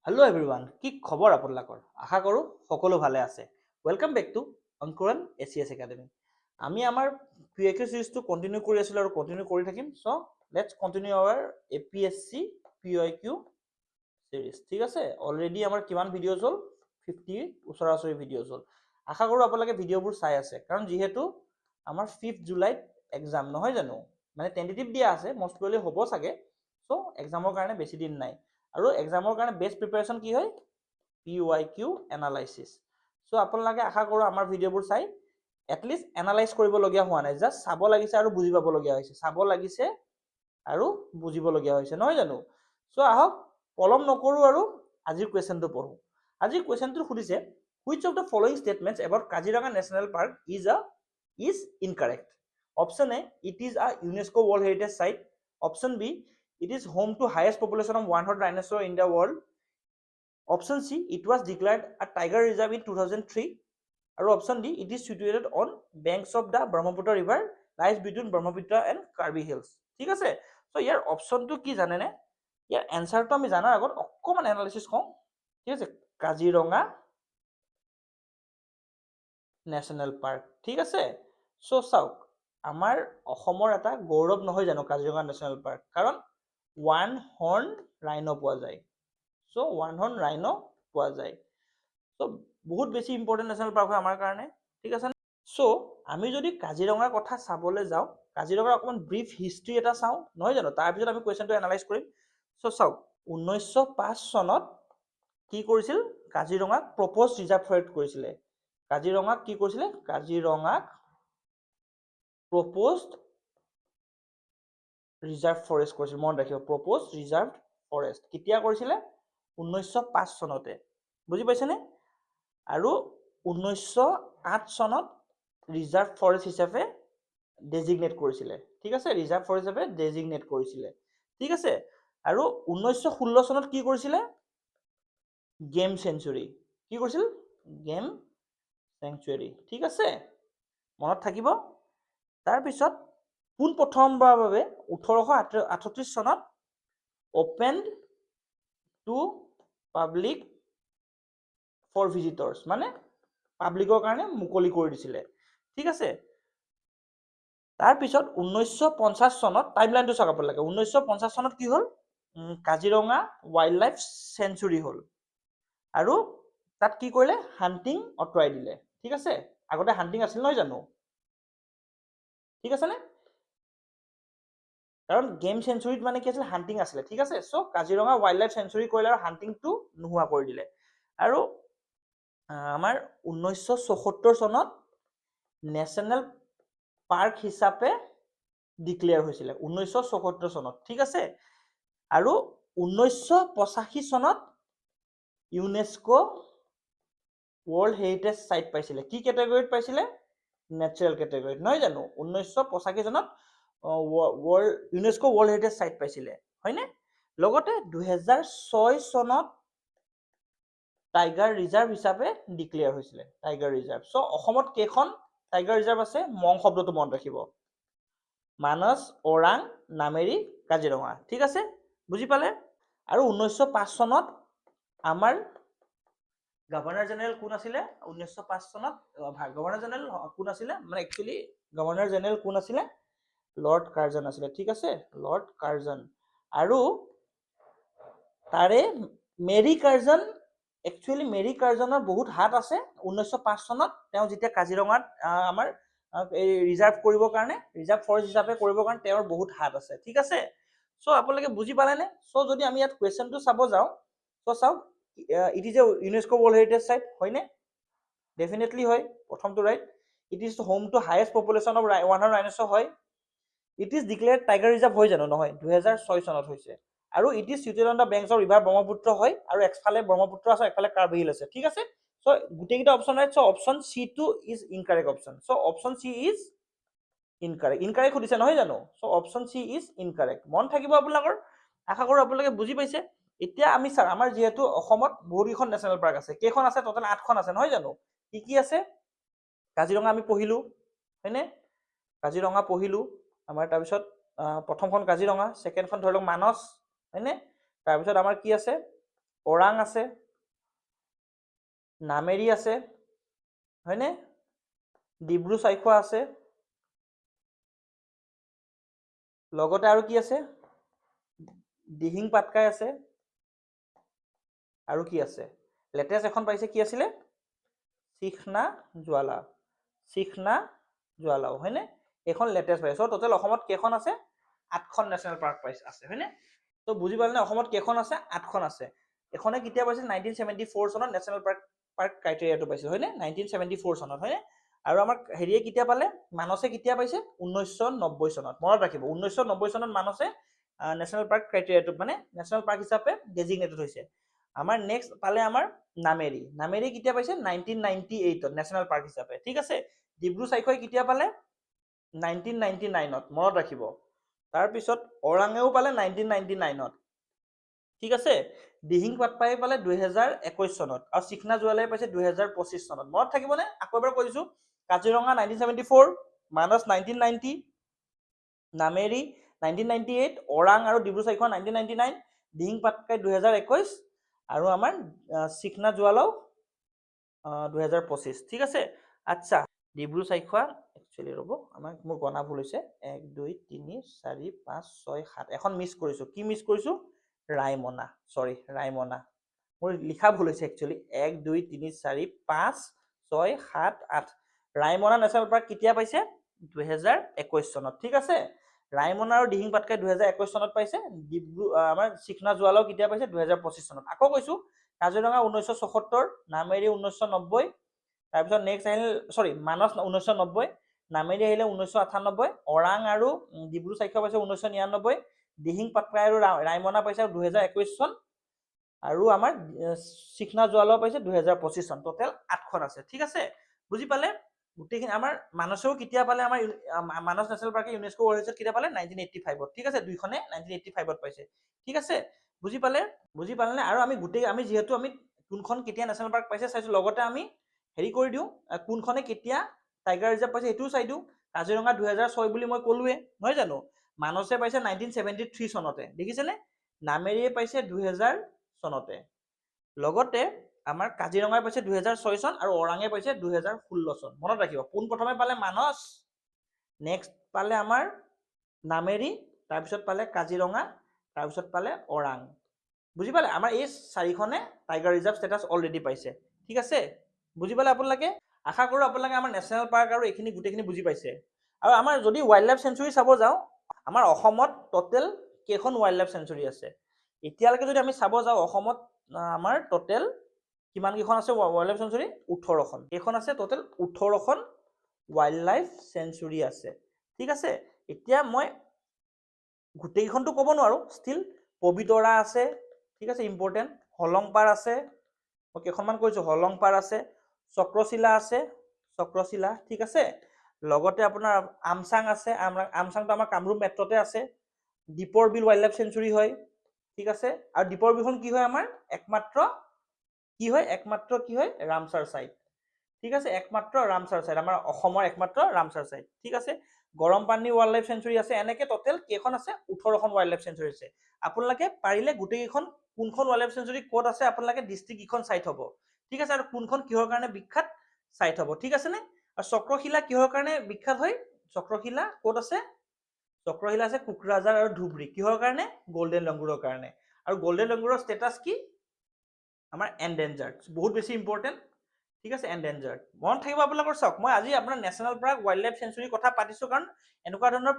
Hello' everyone, কি খবৰ আপোনালোকৰ? আশা কৰোঁ সকলো ভালে আছে। Welcome back to Ankuran ACS academy. আমি আমাৰ PIQ চিৰিজটো কণ্টিনিউ কৰি আছিলোঁ আৰু কণ্টিনিউ কৰি থাকিম। So' let's continue our APSC PIQ series. ঠিক আছে, অলৰেডি আমাৰ কিমান ভিডিঅ'জ হ'ল? 50 ওচৰা-ওচৰি ভিডিঅ'জ হ'ল। আশা কৰোঁ আপোনালোকে ভিডিঅ'বোৰ চাই আছে, কাৰণ যিহেতু আমাৰ 5 জুলাইত এক্সাম নহয় জানো, মানে টেণ্টেটিভ দিয়া আছে, মষ্ট প্ৰবেবলি হ'ব চাগে। চ' এক্সামৰ কাৰণে বেছি দিন নাই। আৰু এক্সামৰ কাৰণে বেষ্ট প্ৰিপাৰেশ্যন কি হয়? PYQ analysis. চ' আপোনালোকে আশা কৰোঁ আমাৰ ভিডিঅ'বোৰ চাই এটলিষ্ট এনালাইজ কৰিবলগীয়া হোৱা নাই, জাষ্ট চাব লাগিছে আৰু বুজি পাবলগীয়া হৈছে, চাব লাগিছে আৰু বুজিবলগীয়া হৈছে, নহয় জানো? চ' আহক পলম নকৰোঁ আৰু আজিৰ কুৱেশ্যনটো পঢ়োঁ। আজিৰ কুৱেশ্যনটো সুধিছে, which of the following statements about Kaziranga National Park is incorrect? Option A, it is a UNESCO World Heritage Site. Option B, it is home to highest population of one-horned dinosaur in the world. Option C, it was declared a tiger reserve in 2003. আৰু option D, it is situated on banks of the Brahmaputra river, lies between Brahmaputra and Karbi Hills. ঠিক আছে, চ' ইয়াৰ অপশ্যনটো কি জানেনে? ইয়াৰ এনচাৰটো আমি জানাৰ আগত অকণমান এনালাইচিছ কওঁ। ঠিক আছে, কাজিৰঙা নেশ্যনেল পাৰ্ক। ঠিক আছে, চ' চাওক, আমাৰ অসমৰ এটা গৌৰৱ নহয় জানো কাজিৰঙা নেশ্যনেল পাৰ্ক, কাৰণ ওৱান হৰ্ন ৰাইন' পোৱা যায়। চ' ওৱান হৰ্ন ৰাইন' পোৱা যায়। চ' বহুত বেছি ইম্পৰ্টেণ্ট নেশ্যনেল পাৰ্ক হয় আমাৰ কাৰণে। ঠিক আছে, চ' আমি যদি কাজিৰঙাৰ কথা চাবলৈ যাওঁ, কাজিৰঙাৰ অকণমান ব্ৰিফ হিষ্ট্ৰী এটা চাওঁ, নহয় জানো? তাৰপিছত আমি কুৱেশ্যনটো এনালাইজ কৰিম। চ' চাওক, 1905 চনত কি কৰিছিল? কাজিৰঙাক প্ৰপ'জ ৰিজাৰ্ভ ফৰেষ্ট কৰিছিলে। কাজিৰঙাক কি কৰিছিলে? কাজিৰঙাক প্ৰপ'জ ৰিজাৰ্ভ ফৰেষ্ট কৰিছিল। মনত ৰাখিব, প্ৰপ'জ ৰিজাৰ্ভ ফৰেষ্ট কেতিয়া কৰিছিলে? 1905 চনতে। বুজি পাইছেনে? আৰু 1908 চনত ৰিজাৰ্ভ ফৰেষ্ট হিচাপে ডেজিগনেট কৰিছিলে। ঠিক আছে, ৰিজাৰ্ভ ফৰেষ্ট হিচাপে ডেজিগনেট কৰিছিলে। ঠিক আছে, আৰু 1916 চনত কি কৰিছিলে? Game sanctuary. কি কৰিছিল? Game sanctuary. ঠিক আছে, মনত থাকিব। তাৰপিছত পোনপ্ৰথমবাৰৰ বাবে 1838 চনত open to public for visitors, মানে পাব্লিকৰ কাৰণে মুকলি কৰি দিছিলে। ঠিক আছে, তাৰপিছত 1950 চনত, টাইমলাইনটো চাওক আপোনালোকে, 1950 চনত কি হ'ল? কাজিৰঙা ৱাইল্ড লাইফ চেঞ্চুৰী হ'ল। আৰু তাত কি কৰিলে? হাণ্টিং আঁতৰাই দিলে। ঠিক আছে, আগতে হাণ্টিং আছিল নহয় জানো? ঠিক আছেনে? কাৰণ গেম চেঞ্চুৰীত মানে কি আছিল? হাণ্টিং আছিলে। ঠিক আছে, চ' কাজিৰঙা ৱাইল্ড লাইফ চেঞ্চুৰী কৰিলে আৰু হাণ্টিংটো নোহোৱা কৰি দিলে। আৰু আমাৰ 1974 চনত নেশ্যনেল পাৰ্ক হিচাপে ডিক্লেয়াৰ হৈছিলে, 1974 চনত। ঠিক আছে, আৰু 1985 চনত ইউনেস্কো ৱৰ্ল্ড হেৰিটেজ চাইট পাইছিলে। কি কেটেগৰীত পাইছিলে? নেচাৰেল কেটেগৰীত, নহয় জানো? 1985 চনত ইউনেস্কো ৱৰ্ল্ড হেৰিটেজ চাইট পাইছিলে, হয়নে? লগতে 2006 চনত টাইগাৰ ৰিজাৰ্ভ হিচাপে ডিক্লেয়াৰ হৈছিলে, টাইগাৰ ৰিজাৰ্ভ। চ' অসমত কেইখন টাইগাৰ ৰিজাৰ্ভ আছে? মং শব্দটো মনত ৰাখিব, মানস, ওৰাং, নামেৰি, কাজিৰঙা। ঠিক আছে, বুজি পালে? আৰু 1905 চনত আমাৰ গভৰ্ণৰ জেনেৰেল কোন আছিলে? 1905 চনত গভৰ্ণৰ জেনেৰেল কোন আছিলে? মানে একচুৱেলি গভৰ্ণৰ জেনেৰেল কোন আছিলে? লৰ্ড কাৰ্জন আছিলে। ঠিক আছে, লৰ্ড কাৰ্জন। আৰু তাৰে মেৰী কাৰ্জন, একচুৱেলি মেৰী কাৰ্জনৰ বহুত হাত আছে। 1905 চনত তেওঁ যেতিয়া কাজিৰঙাত আমাৰ ৰিজাৰ্ভ কৰিবৰ কাৰণে, ৰিজাৰ্ভ ফৰেষ্ট হিচাপে কৰিবৰ কাৰণে তেওঁৰ বহুত হাত আছে। ঠিক আছে, চ' আপোনালোকে বুজি পালেনে? চ' যদি আমি ইয়াত কুৱেশ্যনটো চাব যাওঁ, চ' চাওক, it is a UNESCO world heritage site, হয়নে? ডেফিনেটলি হয়, প্ৰথমটো right. It is home to highest population of one horn ৰাইন'ছৰ, হয়। It is declared tiger reserve, হয় জানো? নহয়, 2006 চনত হৈছে। আৰু it is situated on the banks of river Brahmaputra, হয়। আৰু একফালে ব্ৰহ্মপুত্ৰ আছে, একফালে কাৰ্বি হিল আছে। ঠিক আছে, চ' গোটেইকেইটা অপশ্যন ৰাইট। চ' অপশ্যন চি টো is incorrect option. So' option C is incorrect. Incorrect সুধিছে নহয় জানো? চ' অপশ্যন চি ইজ ইনকাৰেক্ট। মন থাকিব আপোনালোকৰ। আশা কৰোঁ আপোনালোকে বুজি পাইছে। এতিয়া আমি চাওক, আমাৰ যিহেতু অসমত বহুতকেইখন নেশ্যনেল পাৰ্ক আছে। কেইখন আছে? টোটেল 8খন আছে, নহয় জানো? কি কি আছে? কাজিৰঙা আমি পঢ়িলো, হয়নে? কাজিৰঙা পঢ়িলো আমাৰ। তাৰপিছত প্ৰথমখন কাজিৰঙা, ছেকেণ্ডখন ধৰি লওক মানস, হয়নে? তাৰপিছত আমাৰ কি আছে? ওৰাং আছে, নামেৰি আছে, হয়নে? ডিব্ৰু চৈখোৱা আছে, লগতে আৰু কি আছে? দিহিং পাটকাই আছে, আৰু কি আছে? লেটেষ্ট এখন পাইছে, কি আছিলে? চিখনা জ্বালা, চিখনা জ্বালাও, হয়নে? এইখন লেটেষ্ট পাইছে। চ' টোটেল অসমত কেইখন আছে? 8খন নেশ্যনেল পাৰ্ক পাইছে, আছে, হয়নে? তো বুজি পালে নে? অসমত কেইখন আছে? 8খন আছে। এখনে কেতিয়া পাইছিল? 1974 চনত নেশ্যনেল পাৰ্ক ক্ৰাইটেৰিয়াটো পাইছিল, হয়নে? 1974 চনত, হয়নে? আৰু আমাৰ হেৰিয়ে কেতিয়া পালে? মানসে কেতিয়া পাইছে? 1990 চনত। মনত ৰাখিব, 1990 চনত মানসে নেশ্যনেল পাৰ্ক ক্ৰাইটেৰিয়াটো মানে নেশ্যনেল পাৰ্ক হিচাপে ডেজিগনেটেড হৈছে। আমাৰ নেক্সট পালে আমাৰ নামেৰি। নামেৰি কেতিয়া পাইছে? 1998ত নেশ্যনেল পাৰ্ক হিচাপে, ঠিক আছে? ডিব্ৰু চৈখোৱাই কেতিয়া পালে? 1999ত, মনত ৰাখিব। তাৰপিছত ওৰাঙেও পালে 1999ত, ঠিক আছে? দিহিং পাটকাই পালে 2021 চনত, আৰু চিখনা জ্বালাই পাইছে 2025 চনত। মনত থাকিবনে? আকৌ এবাৰ কৈ দিছো, কাজিৰঙা 1974, মানস 1990, নামেৰি 1998, ওৰাং আৰু ডিব্ৰু চৈখোৱা 1999, দিহিং পাটকাই 2021, আৰু আমাৰ চিখনা জ্বালাও 2025, ঠিক আছে? আচ্ছা, ডিব্ৰু চৈখোৱা একচুৱেলি ৰ'ব, আমাক মোৰ গণা ভুল হৈছে, 1 2 3 4 5 6 7, এখন মিছ কৰিছো। কি মিছ কৰিছো? ৰায়মনা, সৰি, ৰায়মনা। মোৰ লিখা ভুল হৈছে একচুৱেলি। 1 2 3 4 5 6 7 8, ৰায়মনা নেশ্যনেল পাৰ্ক কেতিয়া পাইছে? 2021 চনত, ঠিক আছে? ৰায়মনা আৰু দিহিং পাটকাই 2021 চনত পাইছে। ডিব্ৰু আমাৰ চিখনা জ্বালাও কেতিয়া পাইছে? 2025 চনত। আকৌ কৈছো, কাজিৰঙা 1974, নামেৰি 1990, তাৰপিছত নেক্সট আহিল, সৰি, মানস 1990, নামেৰি আহিলে 1998, ওৰাং আৰু ডিব্ৰু চৈখোৱা পাইছে 1999, দিহিং পাটকাই আৰু ৰায়মনা পাইছে 2021 চন, আৰু আমাৰ চিখনা জ্বালাও পাইছে 2025 চন। টোটেল 8খন আছে, ঠিক আছে? বুজি পালে? গোটেইখিনি আমাৰ মানসেও কেতিয়া পালে? আমাৰ মানস নেশ্যনেল পাৰ্কে ইউনেস্কো ৱৰ্ল্ড হেৰিটেজ কেতিয়া পালে? 1985ত, ঠিক আছে? দুইখনে 1985ত পাইছে, ঠিক আছে? বুজি পালে? বুজি পালে নে? আৰু আমি যিহেতু আমি কোনখন কেতিয়া নেশ্যনেল পাৰ্ক পাইছে চাইছো, লগতে আমি হেৰি কৰি দিওঁ, কোনখনে কেতিয়া টাইগাৰ ৰিজাৰ্ভ পাইছে সেইটোও চাই দিওঁ। কাজিৰঙা 2006 বুলি মই ক'লোৱে, নহয় জানো? মানসে পাইছে 1973 চনতে, দেখিছেনে? নামেৰিয়ে পাইছে 2000 চনতে। লগতে আমাৰ কাজিৰঙাই পাইছে 2006 চন, আৰু ওৰাঙে পাইছে 2016 চন। মনত ৰাখিব, পোনপ্ৰথমে পালে মানস, নেক্সট পালে আমাৰ নামেৰি, তাৰপিছত পালে কাজিৰঙা, তাৰপিছত পালে ওৰাং। বুজি পালে? আমাৰ এই 4খনে টাইগাৰ ৰিজাৰ্ভ ষ্টেটাছ অলৰেডি পাইছে, ঠিক আছে? বুজি পালে আপোনালোকে? আশা কৰোঁ আপোনালোকে আমাৰ নেশ্যনেল পাৰ্ক আৰু এইখিনি গোটেইখিনি বুজি পাইছে। আৰু আমাৰ যদি ৱাইল্ড লাইফ চেঞ্চুৰী চাব যাওঁ, আমাৰ অসমত টোটেল কেইখন ৱাইল্ড লাইফ চেঞ্চুৰী আছে? এতিয়ালৈকে যদি আমি চাব যাওঁ, অসমত আমাৰ টোটেল কিমান কেইখন আছে ৱাইল্ড লাইফ চেঞ্চুৰী? 18খন। কেইখন আছে? টোটেল 18খন ৱাইল্ড লাইফ চেঞ্চুৰী আছে, ঠিক আছে? এতিয়া মই গোটেইকেইখনটো ক'ব নোৱাৰো, ষ্টিল পবিতৰা আছে, ঠিক আছে, ইম্পৰ্টেণ্ট। হলংপাৰ আছে, মই কেইখনমান কৈছো, হলংপাৰ আছে, চক্ৰশিলা আছে, চক্ৰশিলা, ঠিক আছে? লগতে আপোনাৰ আমচাং আছে, আমচাংটো আমাৰ কামৰূপ মেট্ৰতে আছে। দীপৰ বিল ৱাইল্ড লাইফ চেঞ্চুৰী হয়, ঠিক আছে? আৰু দীপৰ বিলখন কি হয়? আমাৰ একমাত্ৰ কি হয়? ৰামচাৰ চাইট, ঠিক আছে? একমাত্ৰ ৰামচাৰ চাইট, আমাৰ অসমৰ একমাত্ৰ ৰামচাৰ চাইট, ঠিক আছে? গৰম পানী ৱাইল্ড লাইফ চেঞ্চুৰী আছে। এনেকে টোটেল কেইখন আছে? 18খন ৱাইল্ড লাইফ চেঞ্চুৰী আছে। আপোনালোকে পাৰিলে গোটেইকেইখন কোনখন ৱাইল্ড লাইফ চেঞ্চুৰী ক'ত আছে আপোনালোকে ডিষ্ট্ৰিক্ট কেইখন চাই থব, ঠিক আছে? আৰু কোনখন কিহৰ কাৰণে বিখ্যাত চাই থব, ঠিক আছে নে? আৰু চক্ৰশিলা কিহৰ কাৰণে বিখ্যাত হয়? চক্ৰশিলা ক'ত আছে? চক্ৰশিলা আছে কোকৰাঝাৰ আৰু ধুবুৰী। কিহৰ কাৰণে? গল্ডেন লংগুৰৰ কাৰণে। আৰু গল্ডেন লংগুৰৰ ষ্টেটাছ কি? আমাৰ এনডেঞ্জাৰ্ড, বহুত বেছি ইম্পৰ্টেণ্ট, ঠিক আছে? এনডেঞ্জাৰ্ড। মনত থাকিব আপোনালোকৰ। চাওক, মই আজি আপোনাৰ নেশ্যনেল পাৰ্ক ৱাইল্ড লাইফ চেঞ্চুৰীৰ কথা পাতিছো, কাৰণ এনেকুৱা ধৰণৰ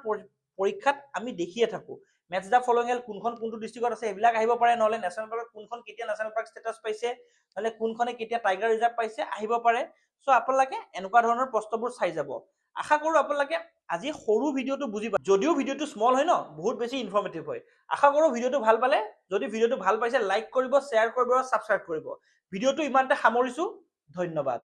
পৰীক্ষাত আমি দেখিয়ে থাকো। মেটছ দ্য ফলোইং হেল, কোনখন কোনটো ডিষ্ট্ৰিক্টত আছে এইবিলাক আহিব পাৰে, নহলে নেশ্যনেল পাৰ্কত কোনখন কেতিয়া নেশ্যনেল পাৰ্ক ষ্টেটাছ পাইছে, নহলে কোনখনে কেতিয়া টাইগাৰ ৰিজাৰ্ভ পাইছে আহিব পাৰে। চ' আপোনালোকে এনেকুৱা ধৰণৰ প্ৰশ্নবোৰ চাই যাব। আশা কৰো আপোনালোকে আজি সৰু ভিডিঅ'টো বুজি পায়, যদিও ভিডিঅ'টো স্মল হয় ন, বহুত বেছি ইনফৰ্মেটিভ হয়। আশা কৰো ভিডিঅ'টো ভাল পালে। যদি ভিডিঅ'টো ভাল পাইছে লাইক কৰিব, শ্বেয়াৰ কৰিব আৰু ছাবস্ক্ৰাইব কৰিব। ভিডিঅ'টো ইমানতে সামৰিছো, ধন্যবাদ।